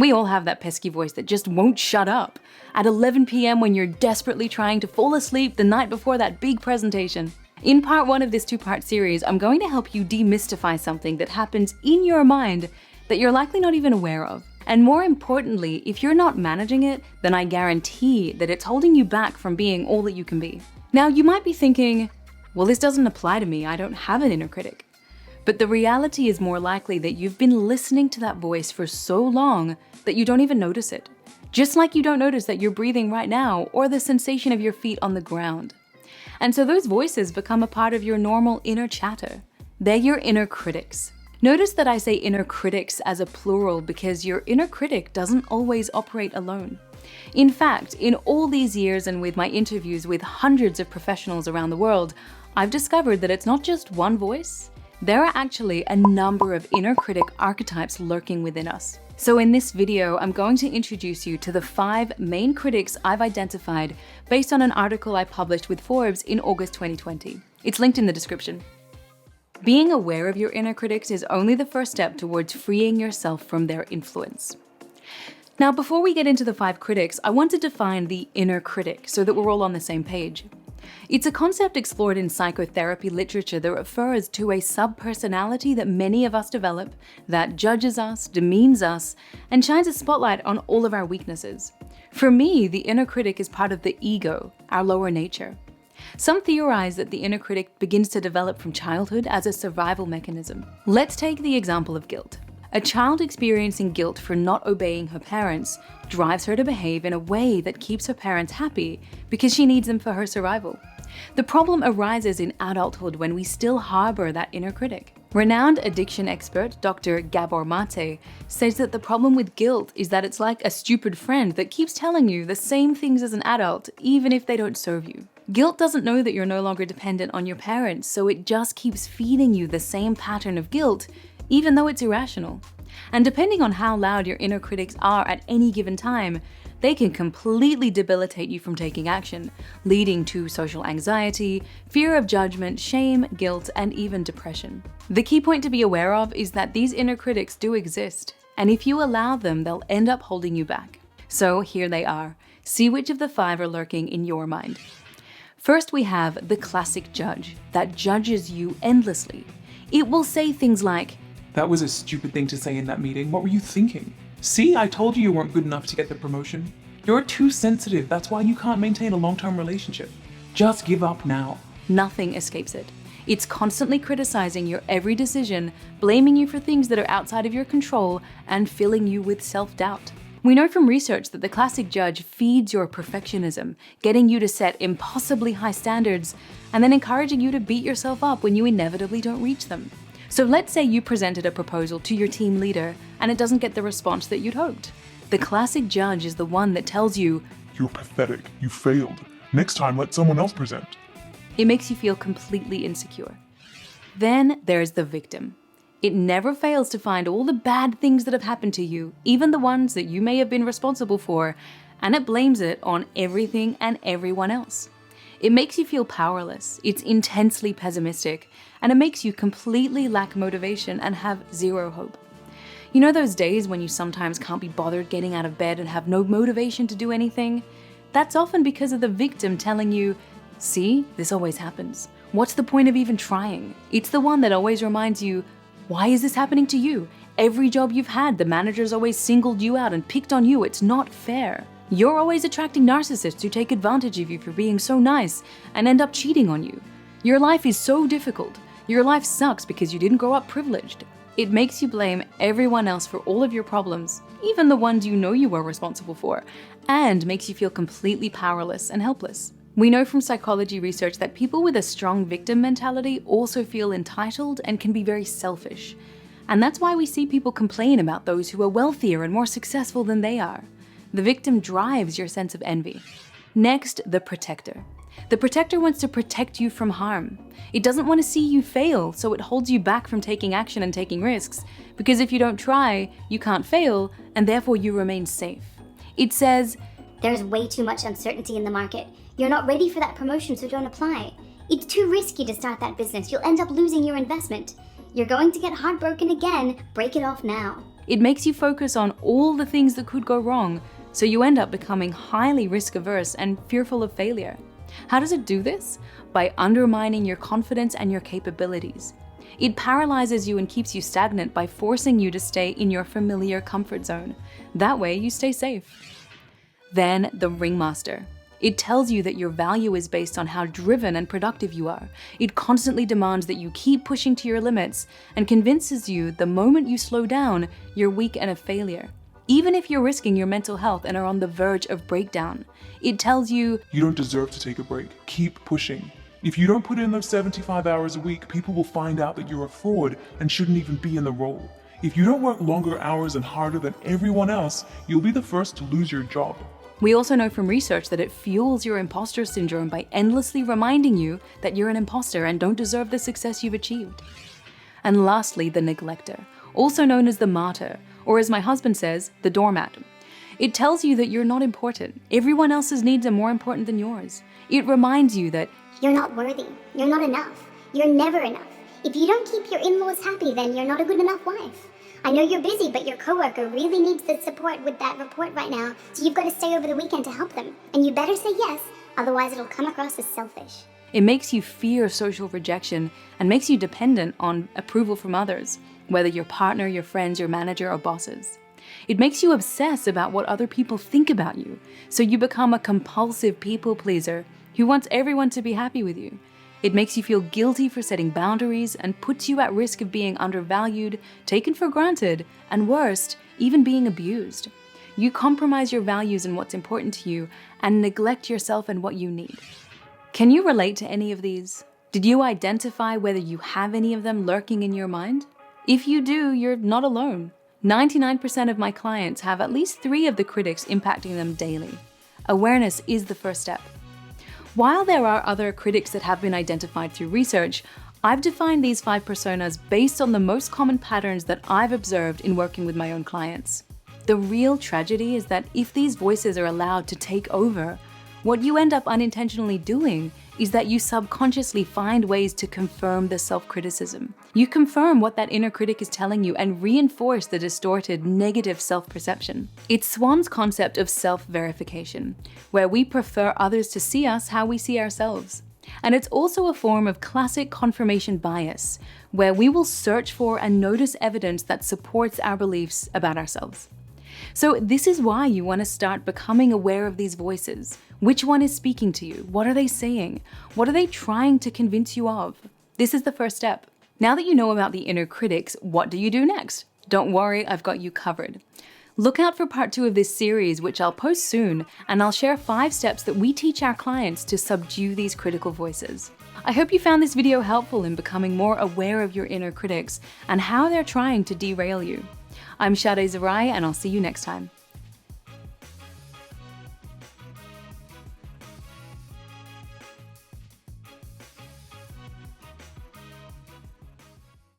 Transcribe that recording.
We all have that pesky voice that just won't shut up at 11 p.m. when you're desperately trying to fall asleep the night before that big presentation. In part 1 of this 2-part series, I'm going to help you demystify something that happens in your mind that you're likely not even aware of. And more importantly, if you're not managing it, then I guarantee that it's holding you back from being all that you can be. Now, you might be thinking, well, this doesn't apply to me. I don't have an inner critic. But the reality is more likely that you've been listening to that voice for so long that you don't even notice it. Just like you don't notice that you're breathing right now or the sensation of your feet on the ground. And so those voices become a part of your normal inner chatter. They're your inner critics. Notice that I say inner critics as a plural because your inner critic doesn't always operate alone. In fact, in all these years and with my interviews with hundreds of professionals around the world, I've discovered that it's not just one voice. There are actually a number of inner critic archetypes lurking within us. So in this video, I'm going to introduce you to the 5 main critics I've identified based on an article I published with Forbes in August 2020. It's linked in the description. Being aware of your inner critics is only the first step towards freeing yourself from their influence. Now, before we get into the 5 critics, I want to define the inner critic so that we're all on the same page. It's a concept explored in psychotherapy literature that refers to a subpersonality that many of us develop that judges us, demeans us, and shines a spotlight on all of our weaknesses. For me, the inner critic is part of the ego, our lower nature. Some theorize that the inner critic begins to develop from childhood as a survival mechanism. Let's take the example of guilt. A child experiencing guilt for not obeying her parents drives her to behave in a way that keeps her parents happy because she needs them for her survival. The problem arises in adulthood when we still harbor that inner critic. Renowned addiction expert Dr. Gabor Mate says that the problem with guilt is that it's like a stupid friend that keeps telling you the same things as an adult, even if they don't serve you. Guilt doesn't know that you're no longer dependent on your parents, so it just keeps feeding you the same pattern of guilt, even though it's irrational. And depending on how loud your inner critics are at any given time, they can completely debilitate you from taking action, leading to social anxiety, fear of judgment, shame, guilt, and even depression. The key point to be aware of is that these inner critics do exist, and if you allow them, they'll end up holding you back. So here they are. See which of the 5 are lurking in your mind. First, we have the classic judge that judges you endlessly. It will say things like, "That was a stupid thing to say in that meeting. What were you thinking? See, I told you weren't good enough to get the promotion. You're too sensitive. That's why you can't maintain a long-term relationship. Just give up now." Nothing escapes it. It's constantly criticizing your every decision, blaming you for things that are outside of your control, and filling you with self-doubt. We know from research that the classic judge feeds your perfectionism, getting you to set impossibly high standards, and then encouraging you to beat yourself up when you inevitably don't reach them. So let's say you presented a proposal to your team leader and it doesn't get the response that you'd hoped. The classic judge is the one that tells you, "You're pathetic. You failed. Next time, let someone else present." It makes you feel completely insecure. Then there's the victim. It never fails to find all the bad things that have happened to you, even the ones that you may have been responsible for, and it blames it on everything and everyone else. It makes you feel powerless, it's intensely pessimistic, and it makes you completely lack motivation and have zero hope. You know those days when you sometimes can't be bothered getting out of bed and have no motivation to do anything? That's often because of the victim telling you, "See, this always happens. What's the point of even trying?" It's the one that always reminds you, "Why is this happening to you? Every job you've had, the manager's always singled you out and picked on you. It's not fair. You're always attracting narcissists who take advantage of you for being so nice and end up cheating on you. Your life is so difficult. Your life sucks because you didn't grow up privileged." It makes you blame everyone else for all of your problems, even the ones you know you were responsible for, and makes you feel completely powerless and helpless. We know from psychology research that people with a strong victim mentality also feel entitled and can be very selfish. And that's why we see people complain about those who are wealthier and more successful than they are. The victim drives your sense of envy. Next, the protector. The protector wants to protect you from harm. It doesn't want to see you fail, so it holds you back from taking action and taking risks, because if you don't try, you can't fail, and therefore you remain safe. It says, "There's way too much uncertainty in the market. You're not ready for that promotion, so don't apply. It's too risky to start that business. You'll end up losing your investment. You're going to get heartbroken again. Break it off now." It makes you focus on all the things that could go wrong, so you end up becoming highly risk-averse and fearful of failure. How does it do this? By undermining your confidence and your capabilities. It paralyzes you and keeps you stagnant by forcing you to stay in your familiar comfort zone. That way, you stay safe. Then, the ringmaster. It tells you that your value is based on how driven and productive you are. It constantly demands that you keep pushing to your limits and convinces you the moment you slow down, you're weak and a failure. Even if you're risking your mental health and are on the verge of breakdown, it tells you, You don't deserve to take a break. Keep pushing. If you don't put in those 75 hours a week, people will find out that you're a fraud and shouldn't even be in the role. If you don't work longer hours and harder than everyone else, you'll be the first to lose your job. We also know from research that it fuels your imposter syndrome by endlessly reminding you that you're an imposter and don't deserve the success you've achieved. And lastly, the neglector, also known as the martyr, or as my husband says, the doormat. It tells you that you're not important. Everyone else's needs are more important than yours. It reminds you that You're not worthy. You're not enough. You're never enough. If you don't keep your in-laws happy, then you're not a good enough wife. I know you're busy, but your coworker really needs the support with that report right now, so you've got to stay over the weekend to help them. And you better say yes, otherwise it'll come across as selfish. it makes you fear social rejection and makes you dependent on approval from others, whether your partner, your friends, your manager, or bosses. It makes you obsess about what other people think about you, so you become a compulsive people pleaser who wants everyone to be happy with you. It makes you feel guilty for setting boundaries and puts you at risk of being undervalued, taken for granted, and worst, even being abused. You compromise your values and what's important to you and neglect yourself and what you need. Can you relate to any of these? Did you identify whether you have any of them lurking in your mind? If you do, you're not alone. 99% of my clients have at least 3 of the critics impacting them daily. Awareness is the first step. While there are other critics that have been identified through research, I've defined these 5 personas based on the most common patterns that I've observed in working with my own clients. The real tragedy is that if these voices are allowed to take over, what you end up unintentionally doing is that you subconsciously find ways to confirm the self-criticism. You confirm what that inner critic is telling you and reinforce the distorted, negative self-perception. It's Swan's concept of self-verification, where we prefer others to see us how we see ourselves. And it's also a form of classic confirmation bias, where we will search for and notice evidence that supports our beliefs about ourselves. So this is why you want to start becoming aware of these voices. Which one is speaking to you? What are they saying? What are they trying to convince you of? This is the first step. Now that you know about the inner critics, what do you do next? Don't worry, I've got you covered. Look out for part 2 of this series, which I'll post soon, and I'll share 5 steps that we teach our clients to subdue these critical voices. I hope you found this video helpful in becoming more aware of your inner critics and how they're trying to derail you. I'm Sade Zarai, and I'll see you next time.